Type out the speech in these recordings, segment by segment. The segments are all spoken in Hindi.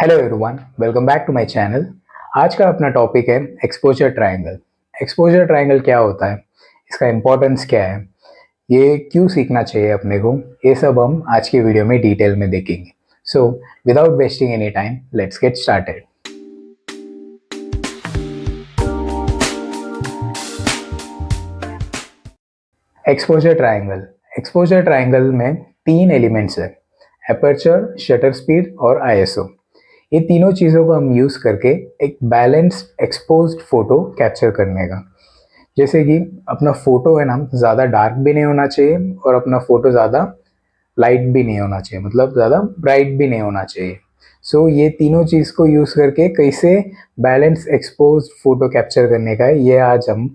Hello everyone, welcome back to my channel. आज का अपना टॉपिक है एक्सपोजर ट्रायंगल। एक्सपोजर ट्रायंगल क्या होता है, इसका इम्पोर्टेंस क्या है, ये क्यों सीखना चाहिए अपने को, ये सब हम आज की वीडियो में डिटेल में देखेंगे। So without wasting any time, let's get started. Exposure triangle में तीन एलिमेंट्स है, एपर्चर, शटर स्पीड और आईएसओ। ये तीनों चीज़ों को हम यूज़ करके एक बैलेंस्ड एक्सपोज्ड फोटो कैप्चर करने का। जैसे कि अपना फोटो है ना, ज़्यादा डार्क भी नहीं होना चाहिए और अपना फोटो ज़्यादा लाइट भी नहीं होना चाहिए, मतलब ज़्यादा ब्राइट भी नहीं होना चाहिए। सो ये तीनों चीज़ को यूज़ करके कैसे बैलेंस एक्सपोज्ड फोटो कैप्चर करने का है, ये आज हम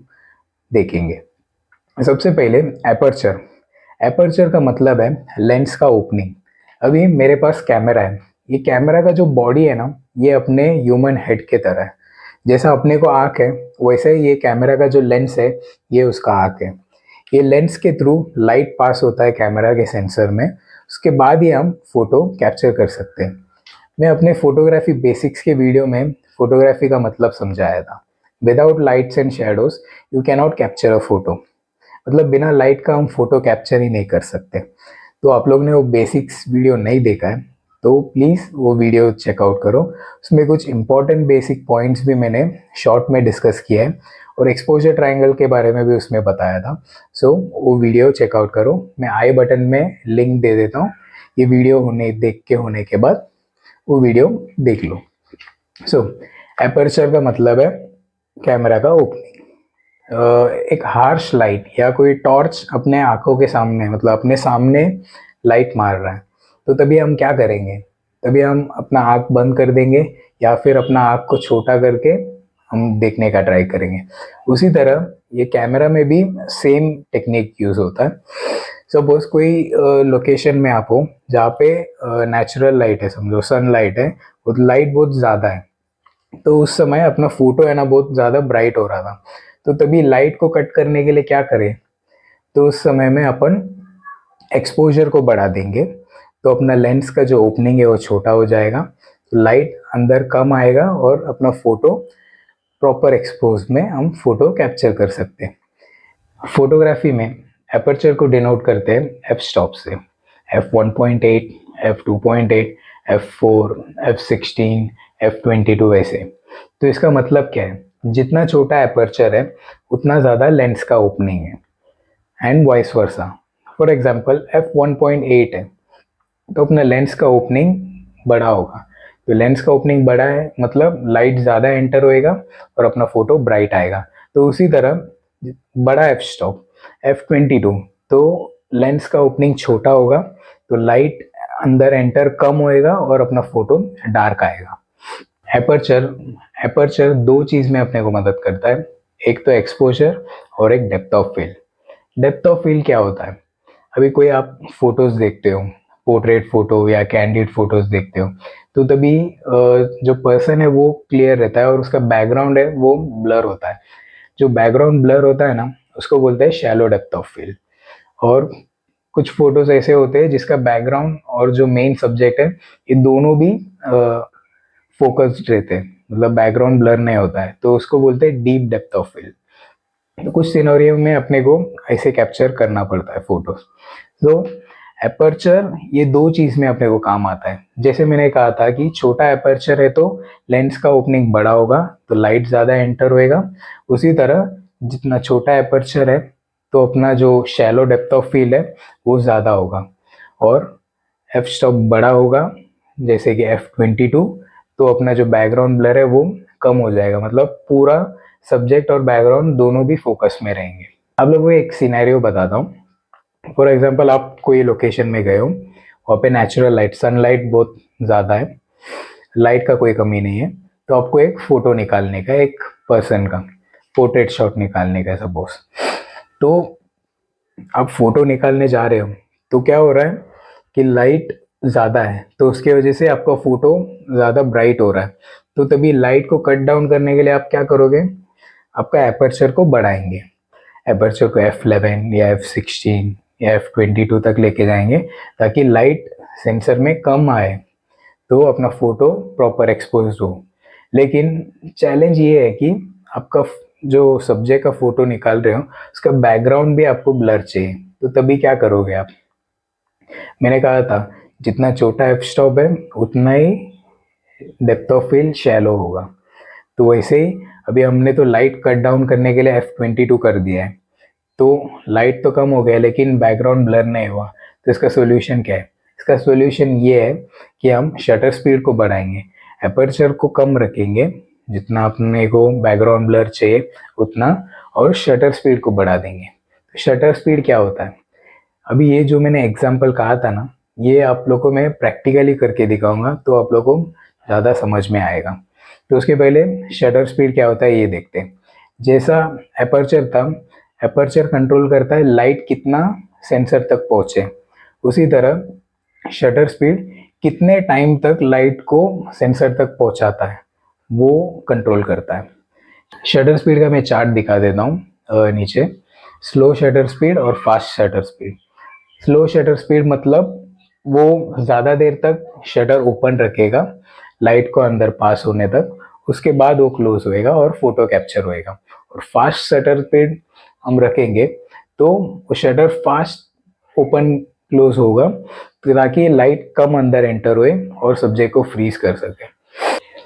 देखेंगे। सबसे पहले एपर्चर। एपर्चर का मतलब है लेंस का ओपनिंग। अभी मेरे पास कैमरा है, ये कैमरा का जो बॉडी है ना, ये अपने ह्यूमन हेड के तरह है। जैसा अपने को आँख है, वैसे ही ये कैमरा का जो लेंस है, ये उसका आँख है। ये लेंस के थ्रू लाइट पास होता है कैमरा के सेंसर में, उसके बाद ही हम फोटो कैप्चर कर सकते हैं। मैं अपने फोटोग्राफी बेसिक्स के वीडियो में फोटोग्राफी का मतलब समझाया था। Without lights and shadows you cannot capture a photo, मतलब बिना लाइट का हम फोटो कैप्चर ही नहीं कर सकते। तो आप लोग ने वो बेसिक्स वीडियो नहीं देखा है तो प्लीज़ वो वीडियो चेकआउट करो। उसमें कुछ इंपॉर्टेंट बेसिक पॉइंट्स भी मैंने शॉर्ट में डिस्कस किया है और एक्सपोजर ट्रायंगल के बारे में भी उसमें बताया था। सो वो वीडियो चेकआउट करो, मैं आई बटन में लिंक दे देता हूँ। ये वीडियो होने के बाद वो वीडियो देख लो। सो एपर्चर का मतलब है कैमरा का ओपनिंग। एक हार्श लाइट या कोई टॉर्च अपने आंखों के सामने, मतलब अपने सामने लाइट मार रहा है, तो तभी हम क्या करेंगे, तभी हम अपना आंख बंद कर देंगे या फिर अपना आंख को छोटा करके हम देखने का ट्राई करेंगे। उसी तरह ये कैमरा में भी सेम टेक्निक यूज़ होता है। सपोज कोई लोकेशन में आप हो जहाँ पे नेचुरल लाइट है, समझो सनलाइट है, वो लाइट बहुत ज़्यादा है, तो उस समय अपना फोटो है ना बहुत ज़्यादा ब्राइट हो रहा था, तो तभी लाइट को कट करने के लिए क्या करें, तो उस समय में अपन एक्सपोजर को बढ़ा देंगे, तो अपना लेंस का जो ओपनिंग है वो छोटा हो जाएगा, तो लाइट अंदर कम आएगा और अपना फोटो प्रॉपर एक्सपोज में हम फोटो कैप्चर कर सकते हैं। फोटोग्राफी में एपर्चर को डिनोट करते हैं एफ स्टॉप से, f1.8, f2.8, f4, f16, f22 ऐसे। तो इसका मतलब क्या है, जितना छोटा एपर्चर है उतना ज़्यादा लेंस का ओपनिंग है and vice versa. For example f1.8 है तो अपना लेंस का ओपनिंग बड़ा होगा, तो लेंस का ओपनिंग बड़ा है मतलब लाइट ज़्यादा एंटर होएगा और अपना फोटो ब्राइट आएगा। तो उसी तरह बड़ा एफ स्टॉप f22, तो लेंस का ओपनिंग छोटा होगा तो लाइट अंदर एंटर कम होएगा और अपना फोटो डार्क आएगा। एपर्चर एपर्चर दो चीज़ में अपने को मदद करता है, एक तो एक्सपोजर और एक depth of field. Depth of field क्या होता है, अभी कोई आप फोटोज देखते हो, पोर्ट्रेट फोटो या कैंडिड फोटोज देखते हो, तो तभी जो पर्सन है वो क्लियर रहता है और उसका बैकग्राउंड है वो ब्लर होता है। जो बैकग्राउंड ब्लर होता है ना, उसको बोलते हैं शैलो डेप्थ ऑफ फील्ड। और कुछ फोटोज ऐसे होते हैं जिसका बैकग्राउंड और जो मेन सब्जेक्ट है ये दोनों भी फोकस्ड रहते हैं, मतलब बैकग्राउंड ब्लर नहीं होता है, तो उसको बोलते हैं डीप डेप्थ ऑफ फील्ड। तो कुछ सिनेरियो में अपने को ऐसे कैप्चर करना पड़ता है फोटोज। तो एपर्चर ये दो चीज़ में अपने को काम आता है। जैसे मैंने कहा था कि छोटा एपर्चर है तो लेंस का ओपनिंग बड़ा होगा तो लाइट ज़्यादा एंटर होएगा, उसी तरह जितना छोटा एपर्चर है तो अपना जो शैलो डेप्थ ऑफ फील्ड है वो ज़्यादा होगा, और एफ स्टॉप बड़ा होगा जैसे कि f22, तो अपना जो बैकग्राउंड ब्लर है वो कम हो जाएगा, मतलब पूरा सब्जेक्ट और बैकग्राउंड दोनों भी फोकस में रहेंगे। आप लोगों को एक सिनेरियो बताता हूँ। फॉर एग्जांपल आप कोई लोकेशन में गए हो, वहाँ पे नेचुरल लाइट, सनलाइट बहुत ज़्यादा है, लाइट का कोई कमी नहीं है, तो आपको एक फ़ोटो निकालने का, एक पर्सन का पोर्ट्रेट शॉट निकालने का सपोज। तो आप फोटो निकालने जा रहे हो तो क्या हो रहा है कि लाइट ज़्यादा है तो उसकी वजह से आपका फ़ोटो ज़्यादा ब्राइट हो रहा है, तो तभी लाइट को कट डाउन करने के लिए आप क्या करोगे, आपका एपर्चर को बढ़ाएंगे। एपर्चर को f11 या f16 या f22 तक लेके जाएंगे ताकि लाइट सेंसर में कम आए, तो अपना फ़ोटो प्रॉपर एक्सपोज़ हो। लेकिन चैलेंज ये है कि आपका जो सब्जेक्ट का फ़ोटो निकाल रहे हो, उसका बैकग्राउंड भी आपको ब्लर चाहिए, तो तभी क्या करोगे आप? मैंने कहा था, जितना छोटा एफ स्टॉप है, उतना ही डेप्थ ऑफ फील्ड शैलो होगा। तो वैसे ही अभी हमने तो लाइट कट डाउन करने के लिए F22 कर दिया है, तो लाइट तो कम हो गया लेकिन बैकग्राउंड ब्लर नहीं हुआ। तो इसका सॉल्यूशन क्या है? इसका सॉल्यूशन ये है कि हम शटर स्पीड को बढ़ाएंगे, एपर्चर को कम रखेंगे, जितना अपने को बैकग्राउंड ब्लर चाहिए उतना, और शटर स्पीड को बढ़ा देंगे। तो शटर स्पीड क्या होता है? अभी ये जो मैंने एग्जांपल कहा था ना, ये आप लोगों को मैं प्रैक्टिकली करके दिखाऊंगा, तो आप लोगों को ज़्यादा समझ में आएगा। तो उसके पहले शटर स्पीड क्या होता है ये देखते हैं। जैसा एपर्चर था, एपर्चर कंट्रोल करता है लाइट कितना सेंसर तक पहुँचे, उसी तरह शटर स्पीड कितने टाइम तक लाइट को सेंसर तक पहुँचाता है वो कंट्रोल करता है। शटर स्पीड का मैं चार्ट दिखा देता हूँ नीचे। स्लो शटर स्पीड और fast shutter speed. Slow shutter speed मतलब वो ज़्यादा देर तक शटर ओपन रखेगा लाइट को अंदर पास होने तक, उसके बाद वो क्लोज होएगा और फोटो कैप्चर होएगा। और फास्ट शटर स्पीड हम रखेंगे तो वो शटर फास्ट ओपन क्लोज होगा, ताकि लाइट कम अंदर एंटर हुए और सब्जेक्ट को फ्रीज कर सके।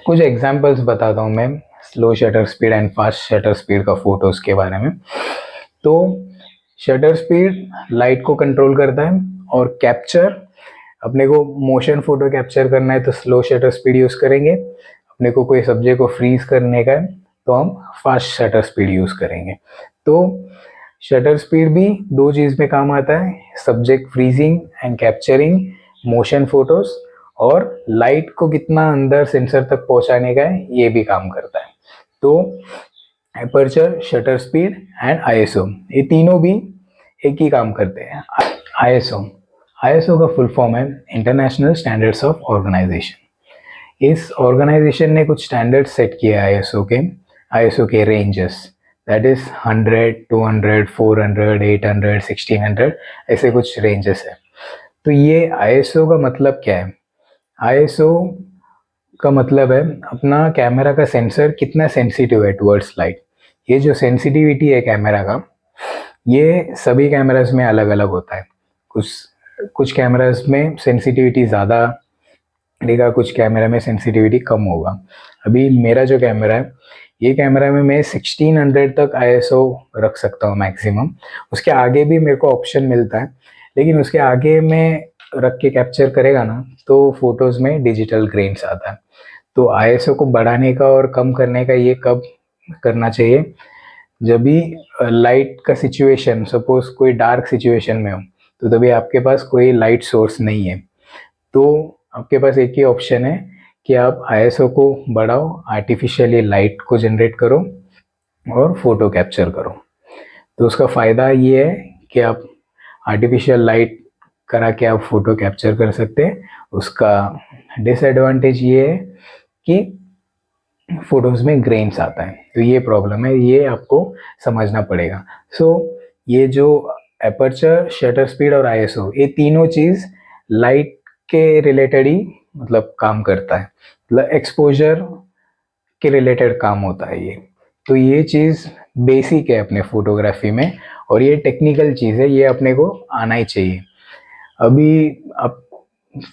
कुछ एग्जांपल्स बताता हूँ मैं slow shutter speed and fast shutter speed का फोटोज के बारे में। तो शटर स्पीड लाइट को कंट्रोल करता है, और कैप्चर, अपने को मोशन फोटो कैप्चर करना है तो स्लो शटर स्पीड यूज करेंगे, अपने को कोई सब्जेक्ट को फ्रीज करने का है तो हम फास्ट शटर स्पीड यूज करेंगे। तो शटर स्पीड भी दो चीज में काम आता है, subject freezing and capturing motion photos, और लाइट को कितना अंदर सेंसर तक पहुंचाने का है ये भी काम करता है। तो aperture, shutter speed and ISO, ये तीनों भी एक ही काम करते हैं। आईएसओ, आईएसओ का फुल फॉर्म है इंटरनेशनल स्टैंडर्ड्स ऑफ ऑर्गेनाइजेशन। इस ऑर्गेनाइजेशन ने कुछ स्टैंडर्ड सेट किए आईएसओ के रेंजेस, दैट इज 100, 200, 400, 800, 1600, ऐसे कुछ रेंजेस है। तो ये आईएसओ का मतलब क्या है? आईएसओ का मतलब है अपना कैमरा का सेंसर कितना सेंसिटिव है टुवर्ड्स लाइट। ये जो सेंसिटिविटी है कैमरा का, ये सभी कैमरास में अलग अलग होता है। कुछ कुछ कैमरास में सेंसिटिविटी ज़्यादा रहेगा, कुछ कैमरा में सेंसिटिविटी कम होगा। अभी मेरा जो कैमरा है, ये कैमरा में मैं 1600 तक आईएसओ रख सकता हूँ मैक्सिमम। उसके आगे भी मेरे को ऑप्शन मिलता है, लेकिन उसके आगे में रख के कैप्चर करेगा ना तो फोटोज़ में डिजिटल ग्रेन्स आता है। तो आईएसओ को बढ़ाने का और कम करने का ये कब करना चाहिए? जब भी लाइट का सिचुएशन, सपोज कोई डार्क सिचुएशन में हो, तो तभी आपके पास कोई लाइट सोर्स नहीं है, तो आपके पास एक ही ऑप्शन है कि आप आईएसओ को बढ़ाओ, आर्टिफिशियली लाइट को जनरेट करो और फोटो कैप्चर करो। तो उसका फ़ायदा ये है कि आप आर्टिफिशियल लाइट करा के आप फोटो कैप्चर कर सकते हैं। उसका डिसएडवांटेज ये है कि फोटोज़ में ग्रेन्स आता है, तो ये प्रॉब्लम है, ये आपको समझना पड़ेगा। सो ये जो एपर्चर, शटर स्पीड और आईएसओ, ये तीनों चीज़ लाइट के रिलेटेड ही मतलब काम करता है, मतलब एक्सपोजर के रिलेटेड काम होता है ये। तो ये चीज़ बेसिक है अपने फोटोग्राफी में, और ये टेक्निकल चीज़ है, ये अपने को आना ही चाहिए। अभी आप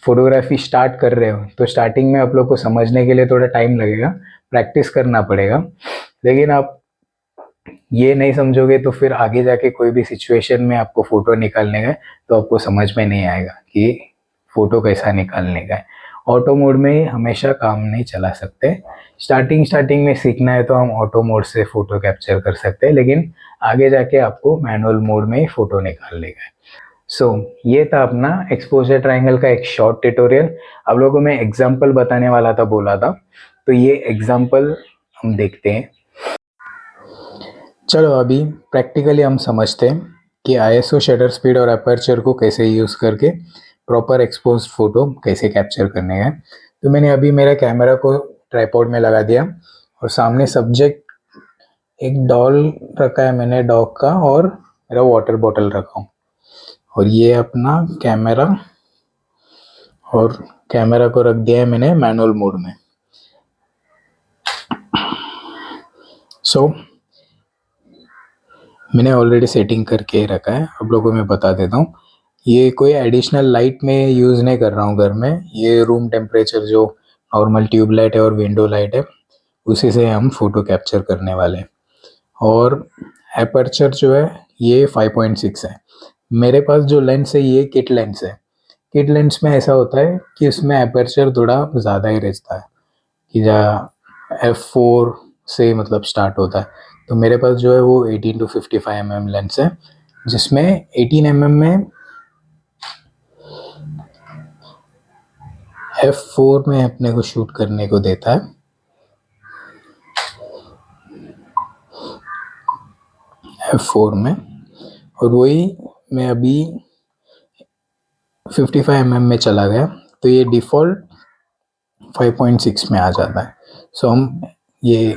फोटोग्राफी स्टार्ट कर रहे हो तो स्टार्टिंग में आप लोग को समझने के लिए थोड़ा टाइम लगेगा, प्रैक्टिस करना पड़ेगा। लेकिन आप ये नहीं समझोगे तो फिर आगे जाके कोई भी सिचुएशन में आपको फ़ोटो निकालने का है तो आपको समझ में नहीं आएगा कि फ़ोटो कैसा निकालने का है। ऑटो मोड में ही हमेशा काम नहीं चला सकते। स्टार्टिंग में सीखना है तो हम ऑटो मोड से फ़ोटो कैप्चर कर सकते हैं, लेकिन आगे जाके आपको मैनुअल मोड में ही फ़ोटो निकालने का है। सो ये था अपना एक्सपोजर ट्रायंगल का एक शॉर्ट ट्यूटोरियल। आप लोगों को मैं एग्जांपल बताने वाला था, बोला था, तो ये एग्जांपल हम देखते हैं। चलो अभी प्रैक्टिकली हम समझते हैं कि आईएसओ, शटर स्पीड और अपर्चर को कैसे यूज़ करके प्रॉपर एक्सपोज फोटो कैसे कैप्चर करने हैं। तो मैंने अभी मेरा कैमरा को ट्राइपॉड में लगा दिया और सामने सब्जेक्ट एक डॉल रखा है मैंने, डॉग का, और मेरा वाटर बॉटल रखा हूँ, और ये अपना कैमरा और कैमरा को रख दिया है मैंने मैनुअल मोड में। सो मैंने ऑलरेडी सेटिंग करके रखा है, आप लोगों को मैं बता देता हूँ। ये कोई एडिशनल लाइट में यूज़ नहीं कर रहा हूँ घर में, ये रूम टेम्परेचर जो नॉर्मल ट्यूब लाइट है और विंडो लाइट है उसी से हम फ़ोटो कैप्चर करने वाले हैं। और एपर्चर जो है ये 5.6 है। मेरे पास जो लेंस है ये किट लेंस है। किट लेंस में ऐसा होता है कि उसमें एपर्चर थोड़ा ज़्यादा ही रहता है, कि जहाँ f4 से मतलब स्टार्ट होता है। तो मेरे पास जो है वो 18 to 55 mm लेंस है, जिसमें 18 mm में f4 में अपने को शूट करने को देता है। f4 में, और वही मैं अभी 55 mm में चला गया तो ये डिफ़ॉल्ट 5.6 में आ जाता है। सो हम ये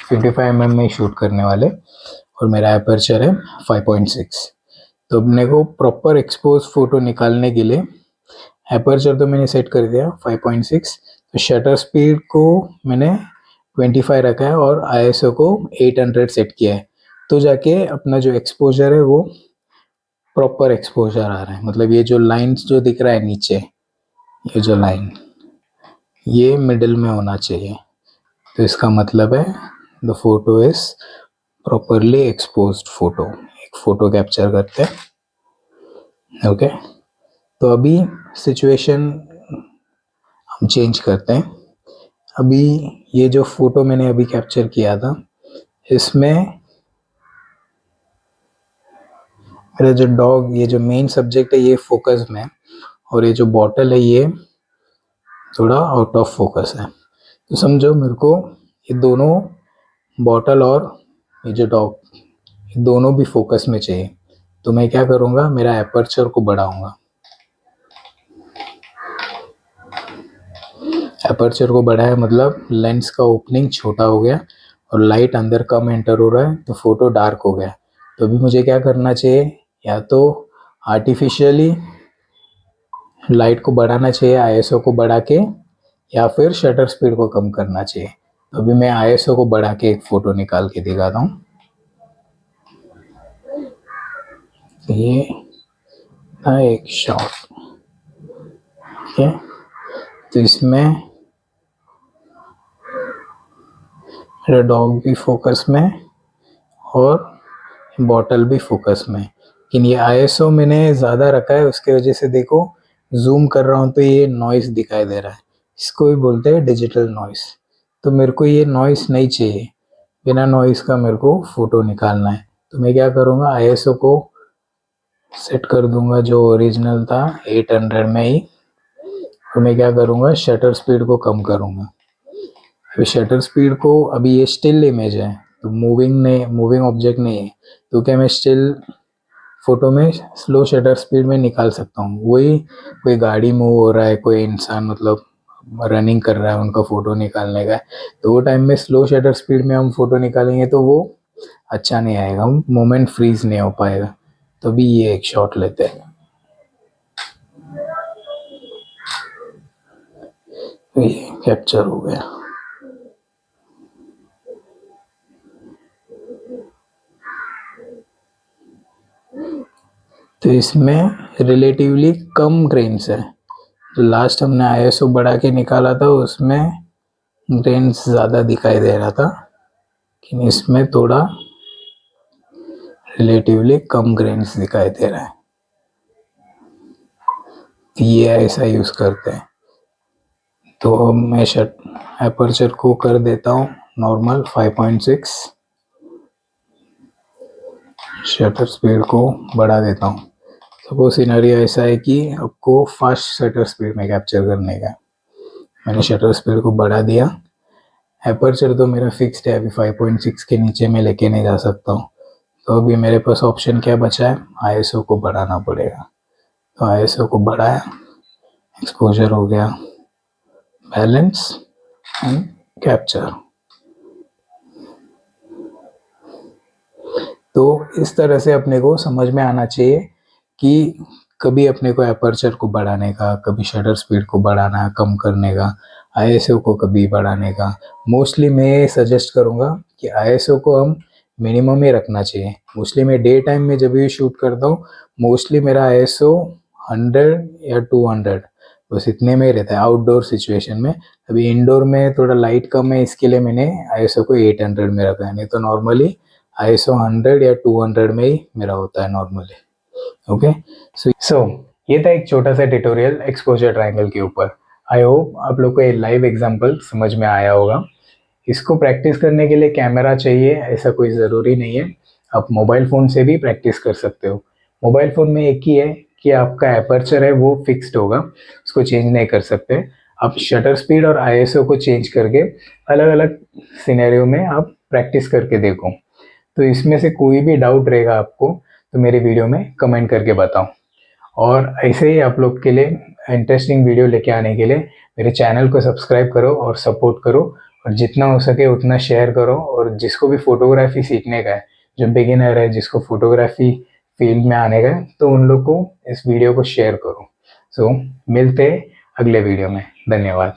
55 mm में शूट करने वाले और मेरा एपर्चर है 5.6। तो अपने को प्रॉपर एक्सपोज फ़ोटो निकालने के लिए एपर्चर तो मैंने सेट कर दिया 5.6, तो शटर स्पीड को मैंने 25 रखा है और आईएसओ को 800 सेट किया है। तो जाके अपना जो एक्सपोजर है वो प्रॉपर एक्सपोजर आ रहा है, मतलब ये जो लाइंस जो दिख रहा है नीचे, ये जो लाइन ये मिडिल में होना चाहिए। तो इसका मतलब है the photo is properly exposed photo. एक फ़ोटो कैप्चर करते हैं। ओके, तो अभी सिचुएशन हम चेंज करते हैं। अभी ये जो फ़ोटो मैंने अभी कैप्चर किया था इसमें मेरा जो डॉग, ये जो मेन सब्जेक्ट है ये फोकस में, और ये जो बॉटल है ये थोड़ा आउट ऑफ फोकस है। तो समझो मेरे को ये दोनों बॉटल और ये जो डॉग, ये दोनों भी फोकस में चाहिए। तो मैं क्या करूँगा, मेरा एपर्चर को बढ़ाऊँगा। एपर्चर को बढ़ाया मतलब लेंस का ओपनिंग छोटा हो गया और लाइट अंदर कम एंटर हो रहा है, तो फ़ोटो डार्क हो गया। तो अभी मुझे क्या करना चाहिए, या तो आर्टिफिशियली लाइट को बढ़ाना चाहिए आईएसओ को बढ़ा के, या फिर शटर स्पीड को कम करना चाहिए। तो अभी मैं आईएसओ को बढ़ा के एक फ़ोटो निकाल के दिखाता हूँ। ये एक शॉट है, तो इसमें मेरा डॉग भी फोकस में और बॉटल भी फोकस में। लेकिन ये आईएसओ मैंने ज़्यादा रखा है, उसकी वजह से देखो जूम कर रहा हूँ तो ये नॉइस दिखाई दे रहा है। इसको भी बोलते हैं डिजिटल नॉइस। तो मेरे को ये नॉइस नहीं चाहिए, बिना नॉइस का मेरे को फ़ोटो निकालना है। तो मैं क्या करूँगा, आईएसओ को सेट कर दूंगा जो ओरिजिनल था 800 में ही। तो मैं क्या करूँगा, शटर स्पीड को कम करूँगा। अभी शटर स्पीड को, अभी ये स्टिल इमेज है तो मूविंग ऑब्जेक्ट नहीं है, तो क्या मैं स्टिल फ़ोटो में स्लो शटर स्पीड में निकाल सकता हूँ। वही कोई गाड़ी मूव हो रहा है, कोई इंसान मतलब रनिंग कर रहा है, उनका फ़ोटो निकालने का है, तो वो टाइम में स्लो शटर स्पीड में हम फ़ोटो निकालेंगे तो वो अच्छा नहीं आएगा, मोमेंट फ्रीज नहीं हो पाएगा। तो अभी ये एक शॉट लेते हैं। ये कैप्चर हो गया। तो इसमें रिलेटिवली कम ग्रेन्स है। जो लास्ट हमने आईएसओ बढ़ा के निकाला था उसमें ग्रेन्स ज़्यादा दिखाई दे रहा था, लेकिन इसमें थोड़ा रिलेटिवली कम ग्रेन्स दिखाई दे रहा है। तो ये ऐसा यूज़ करते हैं। तो मैं एपर्चर को कर देता हूँ नॉर्मल 5.6, शटर स्पीड को बढ़ा देता हूँ। सपोज सिनेरियो ऐसा है कि आपको फास्ट शटर स्पीड में कैप्चर करने का, मैंने शटर स्पीड को बढ़ा दिया। एपर्चर तो मेरा फिक्स्ड है, अभी 5.6 के नीचे मैं लेके नहीं जा सकता हूँ। तो अभी मेरे पास ऑप्शन क्या बचा है, आईएसओ को बढ़ाना पड़ेगा। तो आईएसओ को बढ़ाया, एक्सपोजर हो गया, बैलेंस एंड कैप्चर। तो इस तरह से अपने को समझ में आना चाहिए कि कभी अपने को एपर्चर को बढ़ाने का, कभी शटर स्पीड को बढ़ाना कम करने का, आईएसओ को कभी बढ़ाने का। मोस्टली मैं सजेस्ट करूँगा कि आईएसओ को हम मिनिमम ही रखना चाहिए। मोस्टली मैं डे टाइम में जब भी शूट करता हूँ, मोस्टली मेरा आईएसओ 100 या 200 बस इतने में ही रहता है आउटडोर सिचुएशन में। अभी इंडोर में थोड़ा लाइट कम है, इसके लिए मैंने आईएसओ को 800 में रखा है, नहीं तो नॉर्मली आईएसओ 100 या 200 में ही मेरा होता है नॉर्मली। ओके, सो ये था एक छोटा सा ट्यूटोरियल एक्सपोजर ट्रायंगल के ऊपर। आई होप आप लोग को ये लाइव एग्जांपल समझ में आया होगा। इसको प्रैक्टिस करने के लिए कैमरा चाहिए ऐसा कोई ज़रूरी नहीं है, आप मोबाइल फ़ोन से भी प्रैक्टिस कर सकते हो। मोबाइल फ़ोन में एक ही है कि आपका एपर्चर है वो फिक्स्ड होगा, उसको चेंज नहीं कर सकते। आप शटर स्पीड और आईएसओ को चेंज करके अलग अलग सिनेरियो में आप प्रैक्टिस करके देखो। तो इसमें से कोई भी डाउट रहेगा आपको तो मेरे वीडियो में कमेंट करके बताओ। और ऐसे ही आप लोग के लिए इंटरेस्टिंग वीडियो लेके आने के लिए मेरे चैनल को सब्सक्राइब करो और सपोर्ट करो, और जितना हो सके उतना शेयर करो। और जिसको भी फोटोग्राफी सीखने का है, जो बिगिनर है, जिसको फोटोग्राफी फील्ड में आने का है, तो उन लोग को इस वीडियो को शेयर करो। सो मिलते हैं अगले वीडियो में। धन्यवाद।